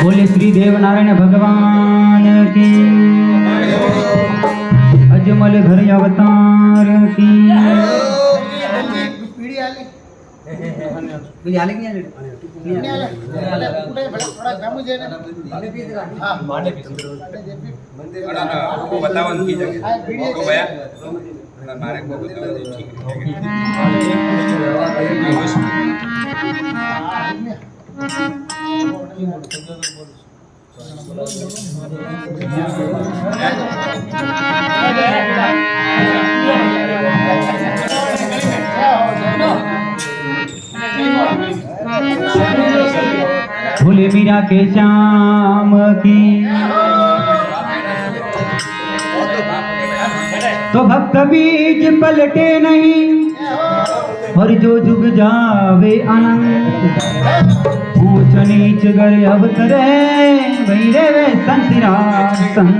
बोले श्री देव नारायण भगवान की अजमल घर अवतार की पिढी आले की नाही आले बतावन की जगह को भैया मारे को बतावन ठीक भोले मीरा के श्याम की तो भक्त बीज पलटे नहीं और जो जुग जावे आनंद ऊंच नीच गर अवतरे भैरे वे संतिरासन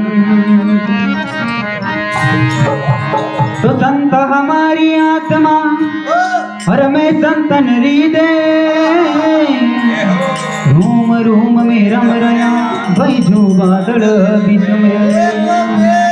तो संत हमारी आत्मा और मैं संतन हृदय रूम रूम में रम रया बैजू बादल बीच में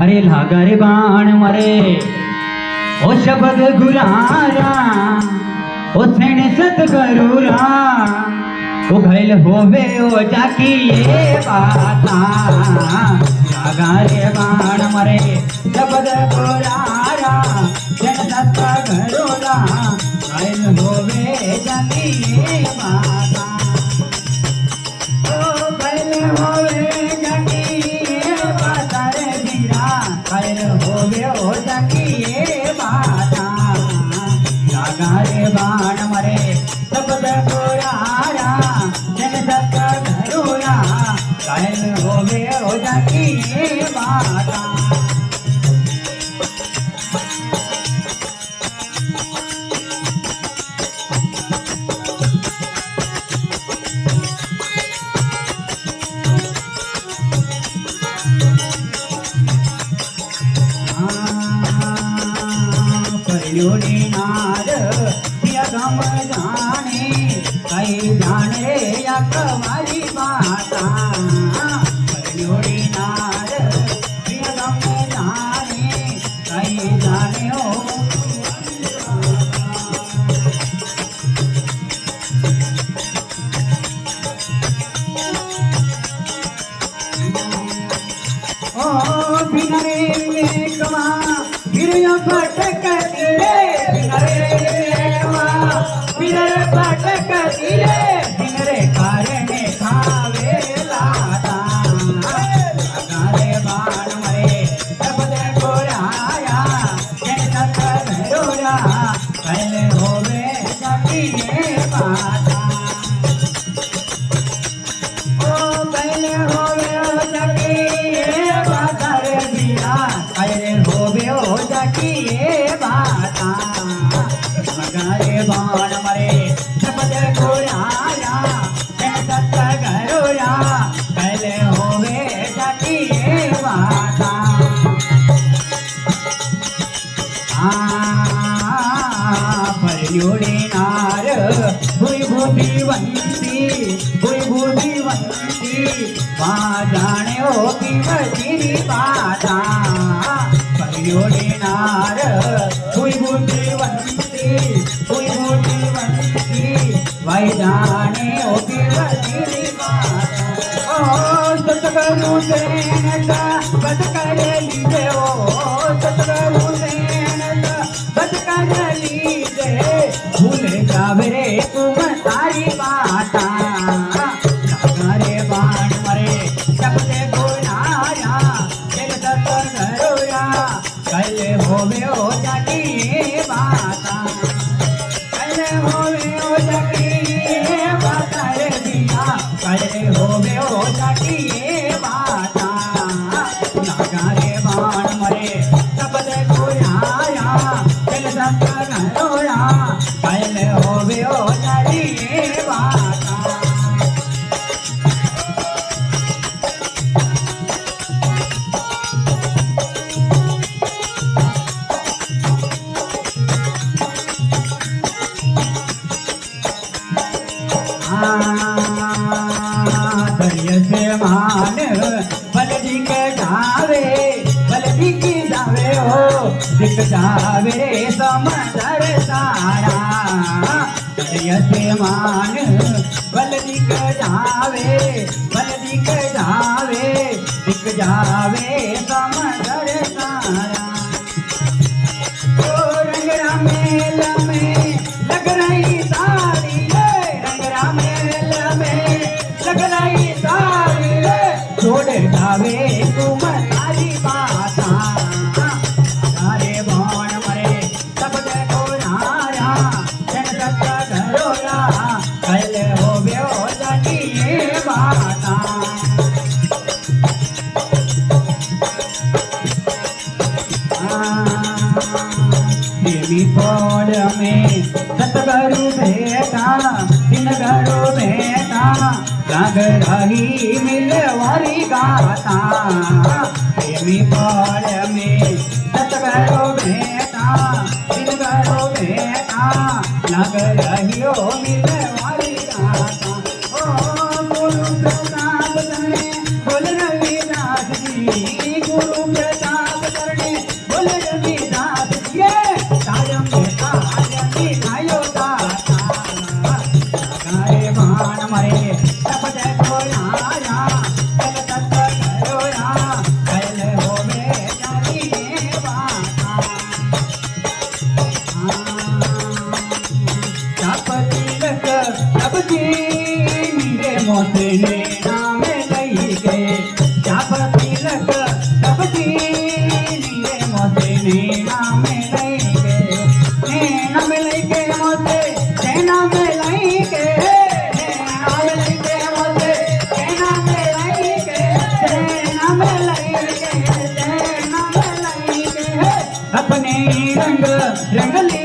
अरे लागा रे बाण मरे ओ शब्द गुरारा ओ सेण सत गरुरा ओ घैल होवे ओ जाकी ये बाता लागा रे बाण मरे शब्द गुरारा सेण सत गरुरा घैल होवे जाकी ये बाता ओ घैल होवे जाकी ये बाता रे बीरा घैल होवे ओ जाकी ये बाता लागा रे बाण मरे शब्द गुरारा जन सत घरोरा कायल होवे हो जाकी ये बाता परियोड़ी नार या गम जाने कई जाने या कमारी माता परियोड़ी नार या गम जाने कई जाने हो ओ बिनरे लेकवा बिरया फटक दिले बिनरे फटक दिले बिनरे कारणे खावे लाता गारे बाण मरे शब्द गोराया जन सत घरोरा कैले होवे जाकी ये बाता ओ कैले होवे जाकी ये बाता रे बीरा कैले होवे हो जाकी ये बाता गारे बाण मरे शब्द गोराया जन सत घरोरा कैले होवे जाकी ये बाता परियोड़ी नार भूई बुद्धिवंती वहाँ जाने हो कि मजीरी बाता परियोड़ी नार भूई बुद्धिवंती वही जाने हो कि मजीरी बाता ओ सतगुरु सेन का बद कर लीजे ओ सतगुरु सेन का बद कर लीजे भूले जावे रे तुम सारी बाता लागा रे बाण मरे शब्द गुराया जन सत घरोरा कैले होवे हो जाकी ये बाता कैले होवे हो जाकी ये बाता रे बिया कैले होवे हो जाकी ये बाता लागा रे बाण मरे शब्द गुराया जन सत घरोरा कैले होवे हो जाकी ये बाता दरिया से मान बलदिक जावे बलदिक जावे हो दिख जावे समंदर सारा दरिया से मान बलदिक जावे बलदिक जावे दिख जावे समंदर सारा ओ रंगरा मेल में लग रही साड़ी रंगरा मेल में लग रही साड़ी छोड़ जावे तुम सारी बाता अरे भवन मरे सब देखो नारा जन सत्य घरोरा कल हो व्यो जानी ये बाता देवी पौड़ में सतगुरु भेटा दिन गरु भेटा राग रही मिलवारी गाता देवी पौड़ में सतगुरु भेटा दिन गरु भेटा राग रहियो मिलवारी गाता ओ गुरु प्रताप करने बोल रविदास जी गुरु प्रताप करने बोल रविदास जी कायम बेटा आयती नायो दाता गारे मान मरे सब देखो आया जग तत्व करोया कैल होवे जानी ये बाता तप तिलक तब जी मेरे मोते ने नाम लई गए तप तिलक तब जी मेरे मोते ने नाम लई गए नाम लई के मोते नाम लई के नाम लई के मोते नाम लई के नाम लई के नाम लई के अपने रंग रंगली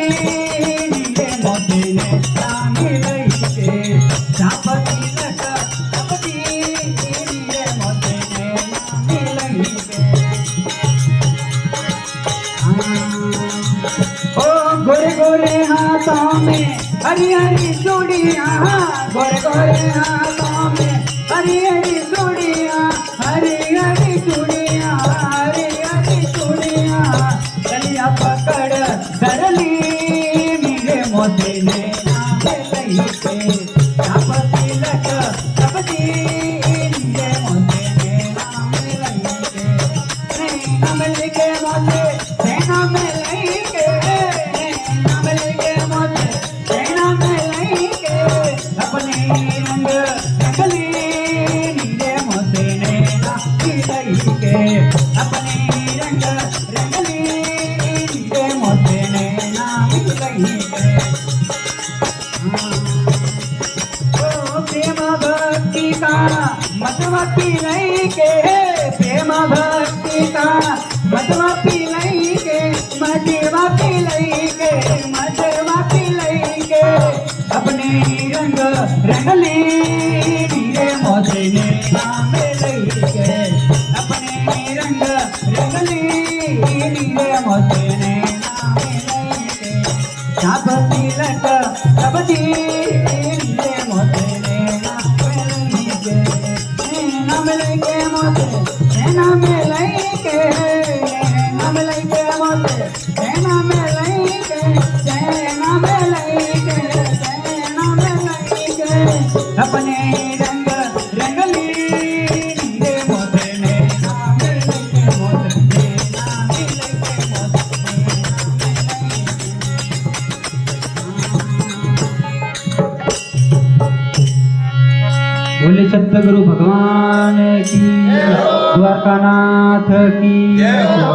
नीले मोते ने नाम लई के चाप तिलक अपनी नीले मोते ने नाम लई के ओ गोरे गोरे हाथों में हरी हरी चूड़ियाँ गोरे गोरे हाथों में हरी हरी चूड़ियाँ हरी हरी चूड़ियाँ हरी हरी चूड़ियाँ गलिया पकड़ धरली मेरे मोते ने नाम लई के चाप तिलक सबदी मेरे मोते ने नाम लई के नाम लेके मोते नाम लई के नाम लेके मोते नाम लई के अपने रंग रंगली नीले मोते ने नाम लई के अपने रंग रंगली नीले मोते ने नाम लई के ओ प्रेम भक्ति का मतवा लई के प्रेम भक्ति का मतवा लई के मतवा लई के मतवा लई के अपने रंग रंगली नीले मोते ने नाम लई के अपने रंग रंगली नीले मोते ने नाम लई के चाप तिलक सबदी नीले मोते ने नाम लई के नाम लई के मोते नाम लई के मोते नाम लई के नाम लई के नाम लई के अपने रंग रंगली नीले मोते ने नाम लई के मोते नाम लई के बोले सतगुरु भगवान की द्वारकानाथ की जय हो।